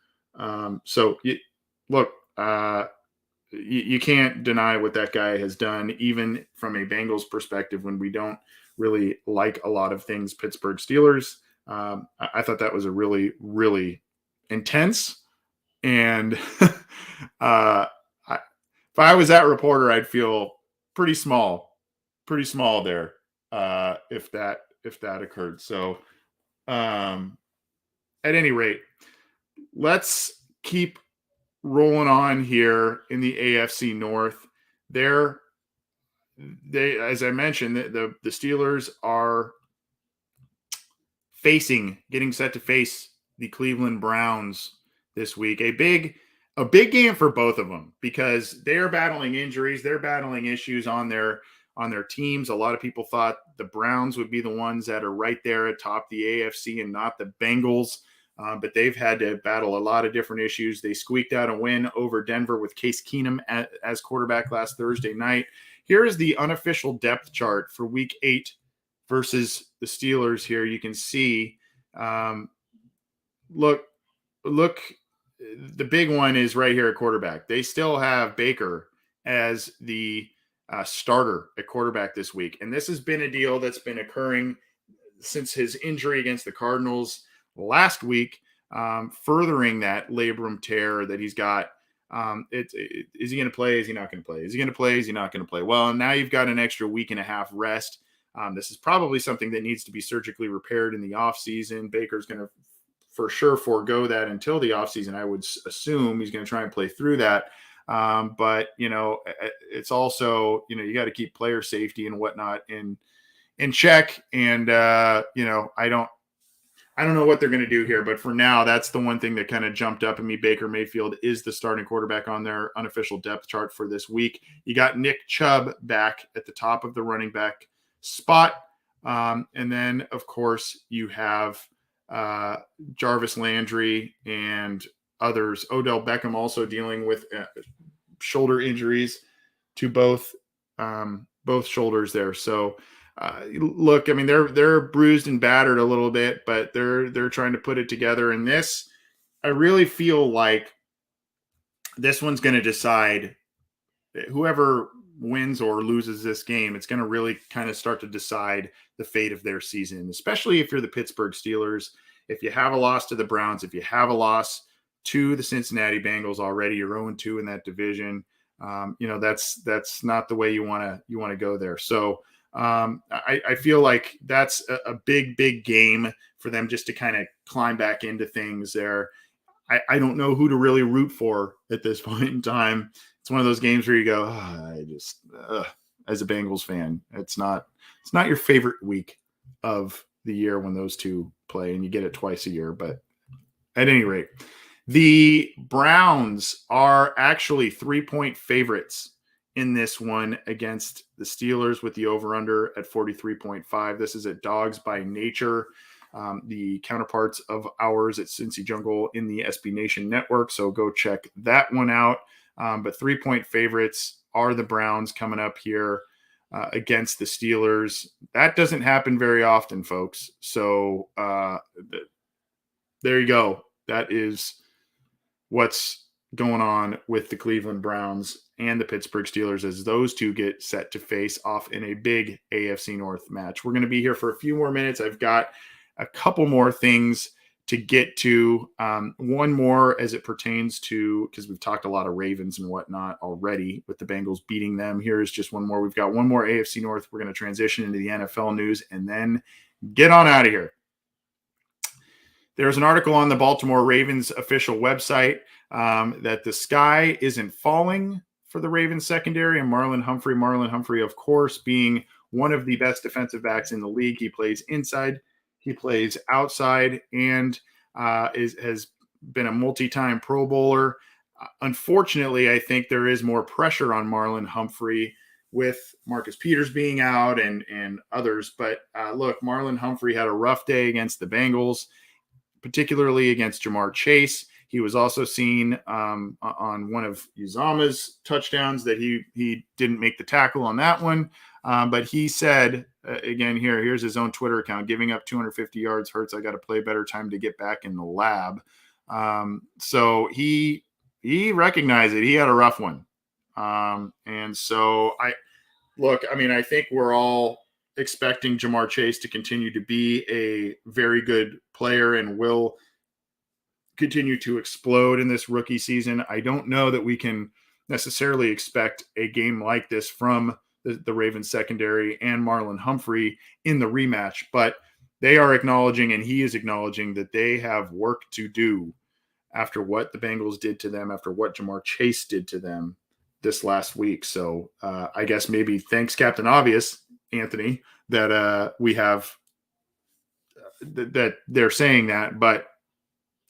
You can't deny what that guy has done, even from a Bengals perspective, when we don't really like a lot of things Pittsburgh Steelers. I thought that was a really, really intense. And if I was that reporter, I'd feel pretty small there if that occurred. So at any rate, let's keep rolling on here in the AFC North. As I mentioned, the Steelers are getting set to face the Cleveland Browns this week. A big game for both of them because they are battling injuries. They're battling issues on their teams. A lot of people thought the Browns would be the ones that are right there atop the AFC and not the Bengals. But they've had to battle a lot of different issues. They squeaked out a win over Denver with Case Keenum as quarterback last Thursday night. Here is the unofficial depth chart for Week 8 versus the Steelers. Here you can see, look, the big one is right here at quarterback. They still have Baker as the starter at quarterback this week. And this has been a deal that's been occurring since his injury against the Cardinals last week, furthering that labrum tear that he's got. Is he going to play? Is he not going to play? Is he going to play? Is he not going to play? Well, now you've got an extra week and a half rest. This is probably something that needs to be surgically repaired in the offseason. Baker's going to for sure forego that until the offseason. I would assume he's going to try and play through that. But, it's also, you got to keep player safety and whatnot in check. And, I don't know what they're going to do here, but for now, that's the one thing that kind of jumped up at me. Baker Mayfield is the starting quarterback on their unofficial depth chart for this week. You got Nick Chubb back at the top of the running back spot. And then, of course, you have Jarvis Landry and others. Odell Beckham also dealing with shoulder injuries to both shoulders there. So, look, I mean, they're bruised and battered a little bit, but they're trying to put it together. And this, I really feel like this one's going to decide whoever wins or loses this game. It's going to really kind of start to decide the fate of their season, especially if you're the Pittsburgh Steelers. If you have a loss to the Browns, if you have a loss to the Cincinnati Bengals already, you're 0-2 in that division. That's not the way you want to go there. So, I feel like that's a big game for them just to kind of climb back into things there. I don't know who to really root for at this point in time. It's one of those games where you go, as a Bengals fan, it's not your favorite week of the year when those two play, and you get it twice a year. But at any rate, the Browns are actually 3-point favorites in this one against the Steelers with the over-under at 43.5. This is at Dogs by Nature, the counterparts of ours at Cincy Jungle in the SB Nation network. So go check that one out. But 3-point favorites are the Browns coming up here against the Steelers. That doesn't happen very often, folks. So there you go. That is what's going on with the Cleveland Browns and the Pittsburgh Steelers as those two get set to face off in a big AFC North match. We're going to be here for a few more minutes. I've got a couple more things to get to. One more as it pertains to, because we've talked a lot of Ravens and whatnot already with the Bengals beating them. Here's just one more. We've got one more AFC North. We're going to transition into the NFL news and then get on out of here. There's an article on the Baltimore Ravens official website that the sky isn't falling for the Ravens secondary and Marlon Humphrey, of course, being one of the best defensive backs in the league. He plays inside, he plays outside, and has been a multi-time Pro Bowler. Unfortunately, I think there is more pressure on Marlon Humphrey with Marcus Peters being out and others. But look, Marlon Humphrey had a rough day against the Bengals, particularly against Jamar Chase. He was also seen on one of Uzama's touchdowns that he didn't make the tackle on that one. But he said, again, here's his own Twitter account, giving up 250 yards hurts. I got to play better time to get back in the lab. So he recognized it. He had a rough one. And so I think we're all expecting Jamar Chase to continue to be a very good player and will continue to explode in this rookie season. I don't know that we can necessarily expect a game like this from the Ravens secondary and Marlon Humphrey in the rematch, but they are acknowledging, and he is acknowledging, that they have work to do after what the Bengals did to them, after what Jamar Chase did to them this last week. So I guess maybe thanks Captain Obvious, Anthony, that we have that they're saying that, but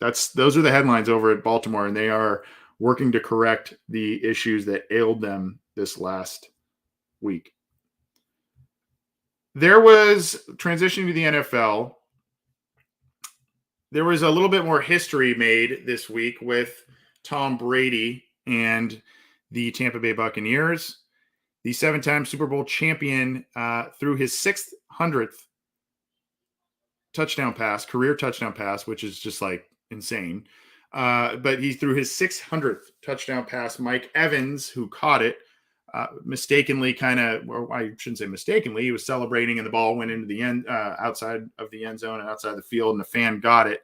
those are the headlines over at Baltimore, and they are working to correct the issues that ailed them this last week. There was transitioning to the NFL. There was a little bit more history made this week with Tom Brady and the Tampa Bay Buccaneers. The 7-time Super Bowl champion threw his 600th touchdown pass, career touchdown pass, which is just like insane. But he threw his 600th touchdown pass. Mike Evans, who caught it, mistakenly or I shouldn't say mistakenly, he was celebrating and the ball went into the end, outside of the end zone and outside the field, and the fan got it.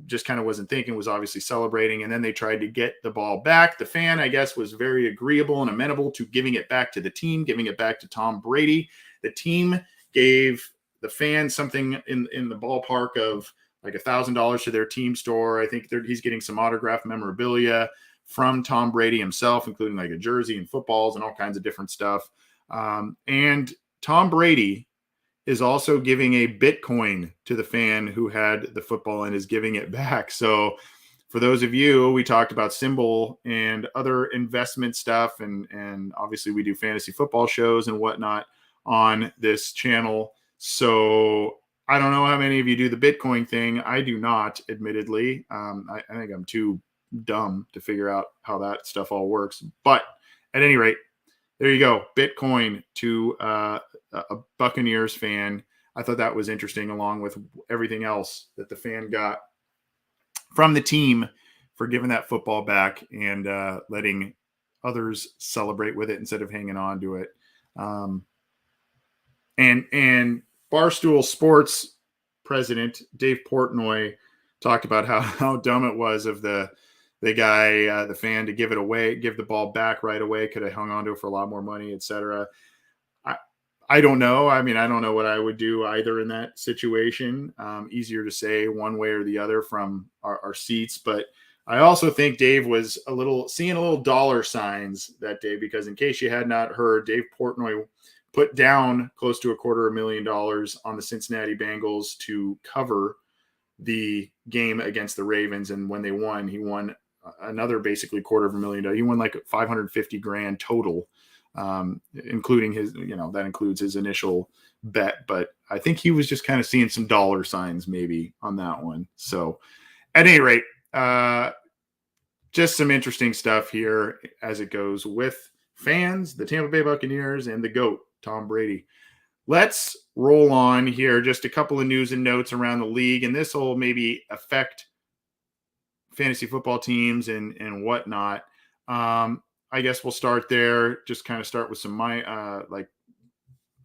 Just kind of wasn't thinking, was obviously celebrating, and then they tried to get the ball back. The fan, I guess, was very agreeable and amenable to giving it back to the team, giving it back to Tom Brady. The team gave the fan something in the ballpark of like $1,000 to their team store. I think he's getting some autographed memorabilia from Tom Brady himself, including like a jersey and footballs and all kinds of different stuff. And Tom Brady is also giving a Bitcoin to the fan who had the football and is giving it back. So for those of you, we talked about Symbol and other investment stuff. And obviously we do fantasy football shows and whatnot on this channel. So I don't know how many of you do the Bitcoin thing. I do not, admittedly. I think I'm too dumb to figure out how that stuff all works. But at any rate, there you go. Bitcoin to a Buccaneers fan. I thought that was interesting, along with everything else that the fan got from the team for giving that football back and letting others celebrate with it instead of hanging on to it. And Barstool Sports president Dave Portnoy talked about how dumb it was of the guy, the fan, to give the ball back right away. Could have hung on to it for a lot more money, etc. I don't know. I mean, I don't know what I would do either in that situation. Easier to say one way or the other from our seats. But I also think Dave was seeing a little dollar signs that day, because in case you had not heard, Dave Portnoy put down close to $250,000 on the Cincinnati Bengals to cover the game against the Ravens. And when they won, he won another basically $250,000. He won like $550,000 total, including his, that includes his initial bet. But I think he was just kind of seeing some dollar signs maybe on that one. So at any rate, just some interesting stuff here as it goes with fans, the Tampa Bay Buccaneers, and the GOAT, Tom Brady. Let's roll on here. Just a couple of news and notes around the league, and this will maybe affect fantasy football teams and whatnot. I guess we'll start there. Just kind of start with some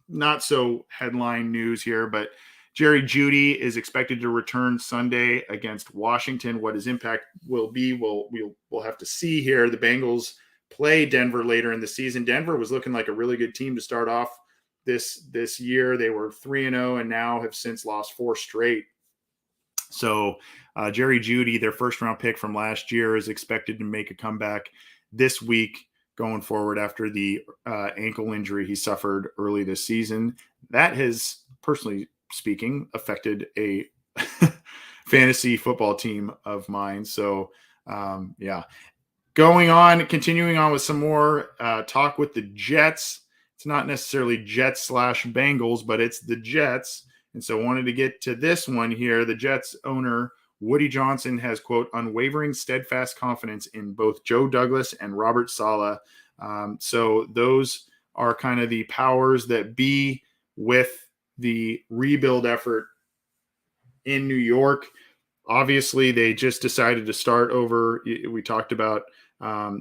not so headline news here, but Jerry Jeudy is expected to return Sunday against Washington. What his impact will be, we'll have to see here. The Bengals play Denver later in the season. Denver was looking like a really good team to start off this year. They were 3-0 and now have since lost 4 straight. So Jerry Jeudy, their first round pick from last year, is expected to make a comeback this week going forward after the ankle injury he suffered early this season. That has, personally speaking, affected a fantasy football team of mine. So continuing on with some more talk with the Jets. It's not necessarily Jets/Bengals, but it's the Jets. And so I wanted to get to this one here. The Jets owner, Woody Johnson, has, quote, unwavering, steadfast confidence in both Joe Douglas and Robert Saleh. So those are kind of the powers that be with the rebuild effort in New York. Obviously, they just decided to start over. We talked about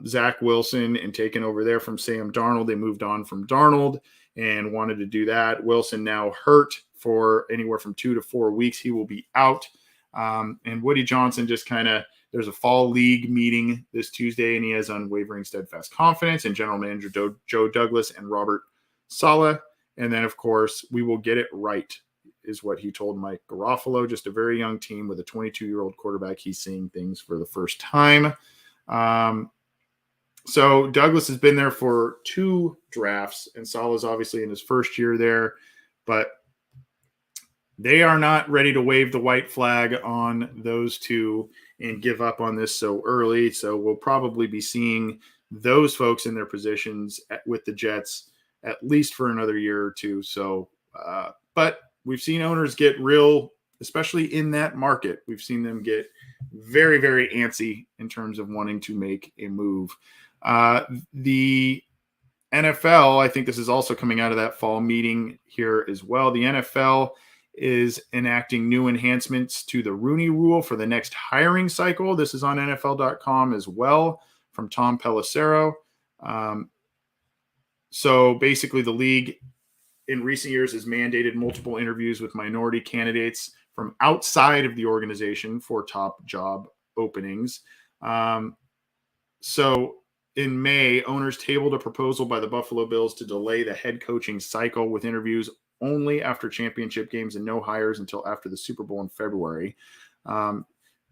Zach Wilson and taking over there from Sam Darnold. They moved on from Darnold and wanted to do that. Wilson now hurt for anywhere from 2 to 4 weeks. He will be out. And Woody Johnson just there's a fall league meeting this Tuesday, and he has unwavering, steadfast confidence in general manager Joe Douglas and Robert Saleh. And then, of course, we will get it right, is what he told Mike Garofalo. Just a very young team with a 22-year-old quarterback. He's seeing things for the first time. So Douglas has been there for 2 drafts, and Saleh's obviously in his first year there. But they are not ready to wave the white flag on those two and give up on this so early. So we'll probably be seeing those folks in their positions with the Jets at least for another year or two. So, but we've seen owners get real, especially in that market. We've seen them get very, very antsy in terms of wanting to make a move. The NFL, I think this is also coming out of that fall meeting here as well. The NFL is enacting new enhancements to the Rooney Rule for the next hiring cycle. This is on NFL.com as well from Tom Pelissero. So basically, the league in recent years has mandated multiple interviews with minority candidates from outside of the organization for top job openings. So in May, owners tabled a proposal by the Buffalo Bills to delay the head coaching cycle with interviews only after championship games and no hires until after the Super Bowl in February.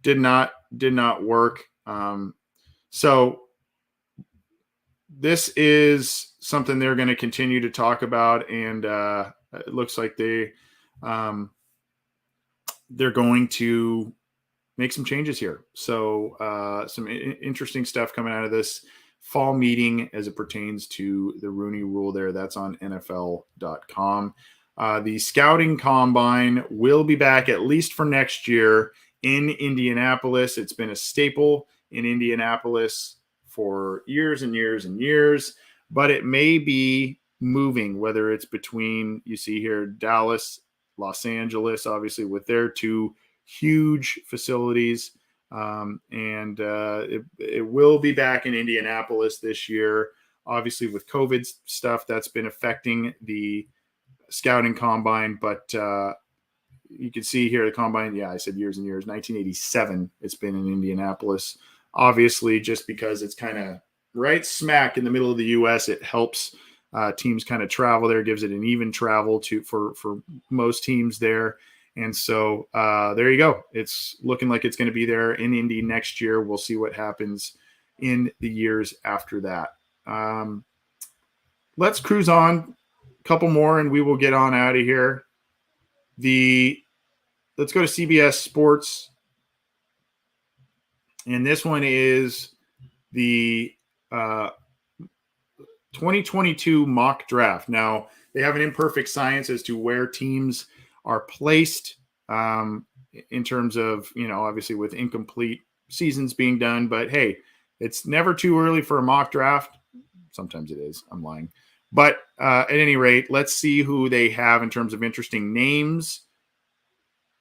Did not work. So this is something they're going to continue to talk about, and it looks like they're going to make some changes here. So some interesting stuff coming out of this fall meeting as it pertains to the Rooney Rule there. That's on NFL.com. The scouting combine will be back at least for next year in Indianapolis. It's been a staple in Indianapolis for years and years and years, but it may be moving, whether it's between, you see here, Dallas, Los Angeles, obviously with their two huge facilities. It will be back in Indianapolis this year. Obviously with COVID stuff, that's been affecting the scouting combine, but you can see here the combine. Yeah, I said years and years, 1987. It's been in Indianapolis. Obviously, just because it's kind of right smack in the middle of the U.S., it helps teams kind of travel there, gives it an even travel for most teams there. And so there you go. It's looking like it's going to be there in Indy next year. We'll see what happens in the years after that. Let's cruise on a couple more and we will get on out of here. Let's go to CBS Sports. And this one is the 2022 mock draft. Now, they have an imperfect science as to where teams are placed in terms of, obviously with incomplete seasons being done. But, hey, it's never too early for a mock draft. Sometimes it is. I'm lying. But at any rate, let's see who they have in terms of interesting names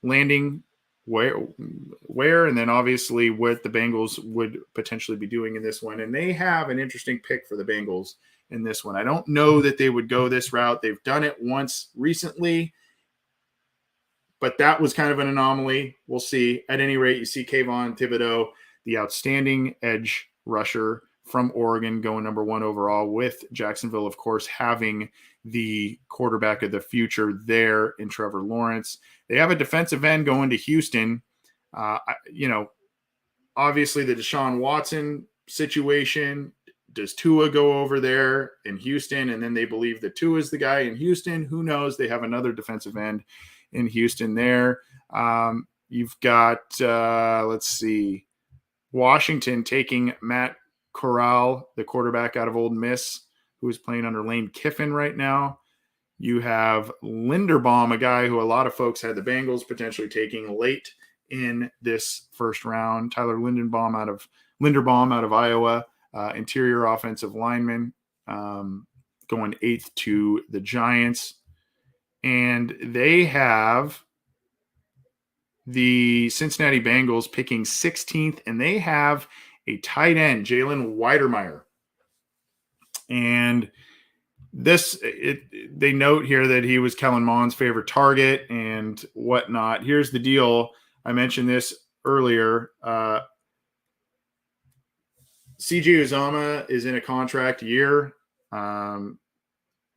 landing where, and then obviously what the Bengals would potentially be doing in this one. And they have an interesting pick for the Bengals in this one. I don't know that they would go this route. They've done it once recently, but that was kind of an anomaly. We'll see. At any rate, you see Kayvon Thibodeau, the outstanding edge rusher from Oregon, going number 1 overall, with Jacksonville, of course, having the quarterback of the future there in Trevor Lawrence. They have a defensive end going to Houston. Obviously the Deshaun Watson situation. Does Tua go over there in Houston? And then they believe that Tua is the guy in Houston. Who knows? They have another defensive end in Houston there. You've got, let's see, Washington taking Matt Corral, the quarterback out of Ole Miss, who is playing under Lane Kiffin right now. You have Linderbaum, a guy who a lot of folks had the Bengals potentially taking late in this first round. Tyler Linderbaum out of Iowa, interior offensive lineman, going 8th to the Giants. And they have the Cincinnati Bengals picking 16th, and they have a tight end, Jalen Weidermeyer. And they note here that he was Kellen Mond's favorite target and whatnot. Here's the deal. I mentioned this earlier. CJ Uzomah is in a contract year.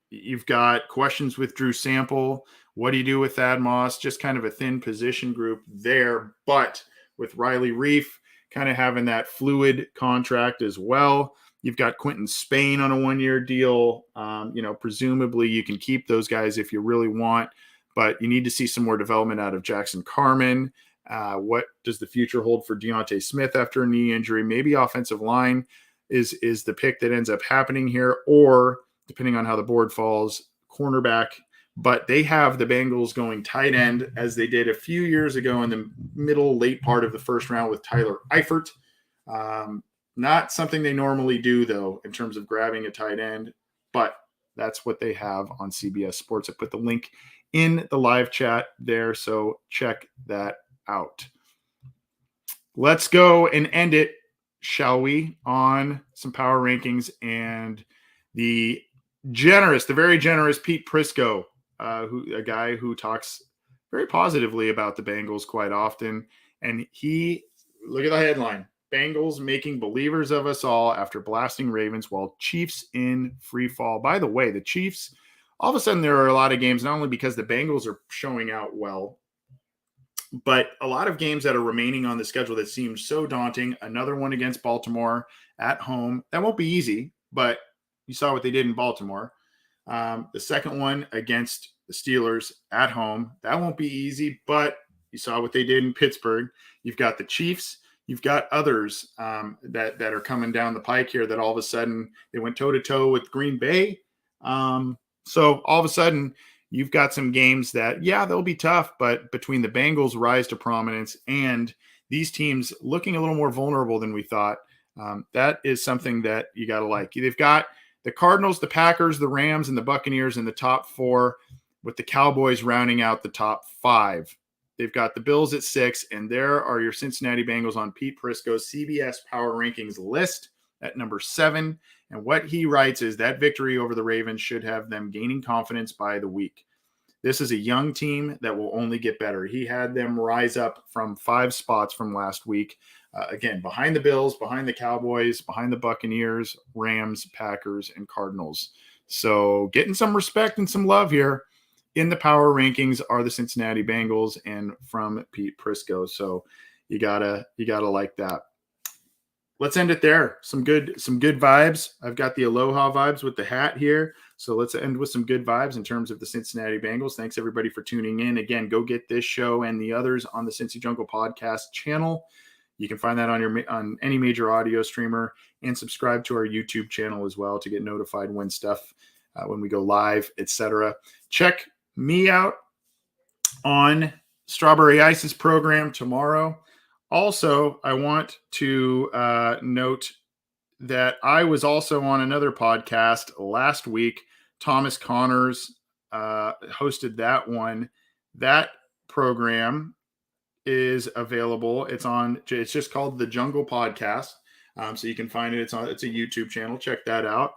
You've got questions with Drew Sample. What do you do with Thad Moss? Just kind of a thin position group there. But with Riley Reif kind of having that fluid contract as well. You've got Quinton Spain on a 1-year deal. Presumably you can keep those guys if you really want. but you need to see some more development out of Jackson Carman. What does the future hold for Deontay Smith after a knee injury? Maybe offensive line is the pick that ends up happening here, or depending on how the board falls, cornerback. But they have the Bengals going tight end as they did a few years ago in the late part of the first round with Tyler Eifert. Not something they normally do, though, in terms of grabbing a tight end, but that's what they have on CBS Sports. I put the link in the live chat there, so check that out. Let's go and end it, shall we, on some power rankings and the very generous Pete Prisco, a guy who talks very positively about the Bengals quite often. And look at the headline: Bengals making believers of us all after blasting Ravens while Chiefs in free fall. By the way, the Chiefs, all of a sudden there are a lot of games, not only because the Bengals are showing out well, but a lot of games that are remaining on the schedule that seem so daunting. Another one against Baltimore at home. That won't be easy, but you saw what they did in Baltimore. The second one against the Steelers at home. That won't be easy, but you saw what they did in Pittsburgh. You've got the Chiefs. You've got others that are coming down the pike here that all of a sudden they went toe-to-toe with Green Bay. So all of a sudden you've got some games that, they'll be tough, but between the Bengals' rise to prominence and these teams looking a little more vulnerable than we thought, that is something that you got to like. They've got the Cardinals, the Packers, the Rams, and the Buccaneers in the top 4, with the Cowboys rounding out the top 5. They've got the Bills at 6, and there are your Cincinnati Bengals on Pete Prisco's CBS Power Rankings list at number 7. And what he writes is that victory over the Ravens should have them gaining confidence by the week. This is a young team that will only get better. He had them rise up from 5 spots from last week. Again, behind the Bills, behind the Cowboys, behind the Buccaneers, Rams, Packers, and Cardinals. So getting some respect and some love here in the power rankings are the Cincinnati Bengals and from Pete Prisco. So you gotta like that. Let's end it there. Some good vibes. I've got the Aloha vibes with the hat here. So let's end with some good vibes in terms of the Cincinnati Bengals. Thanks everybody for tuning in. Again, go get this show and the others on the Cincy Jungle podcast channel. You can find that on any major audio streamer, and subscribe to our YouTube channel as well to get notified when we go live, etc. Check me out on Strawberry Ice's program tomorrow. Also, I want to note that I was also on another podcast last week. Thomas Connors hosted that one. That program is available. It's just called the Jungle Podcast. So you can find it. It's a YouTube channel. Check that out.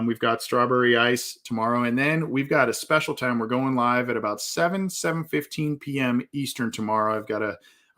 We've got Strawberry Ice tomorrow, and then we've got a special time. We're going live at about 7:15 p.m. Eastern tomorrow. I've got a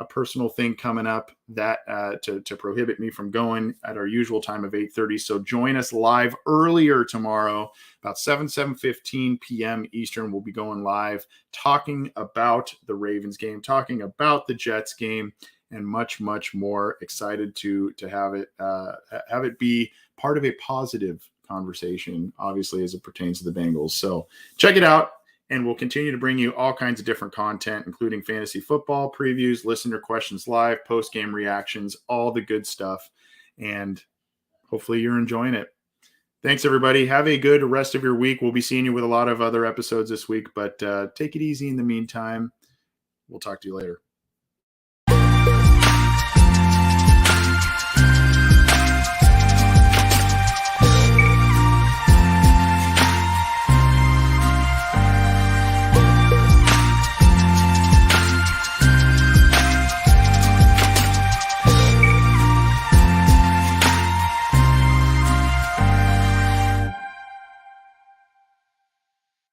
personal thing coming up that to prohibit me from going at our usual time of 8:30. So join us live earlier tomorrow, about 7:15 p.m. Eastern. We'll be going live talking about the Ravens game, talking about the Jets game, and much, much more. Excited to have it be part of a positive conversation, obviously, as it pertains to the Bengals. So check it out. And we'll continue to bring you all kinds of different content, including fantasy football previews, listener questions live, post-game reactions, all the good stuff. And hopefully you're enjoying it. Thanks, everybody. Have a good rest of your week. We'll be seeing you with a lot of other episodes this week, but take it easy in the meantime. We'll talk to you later.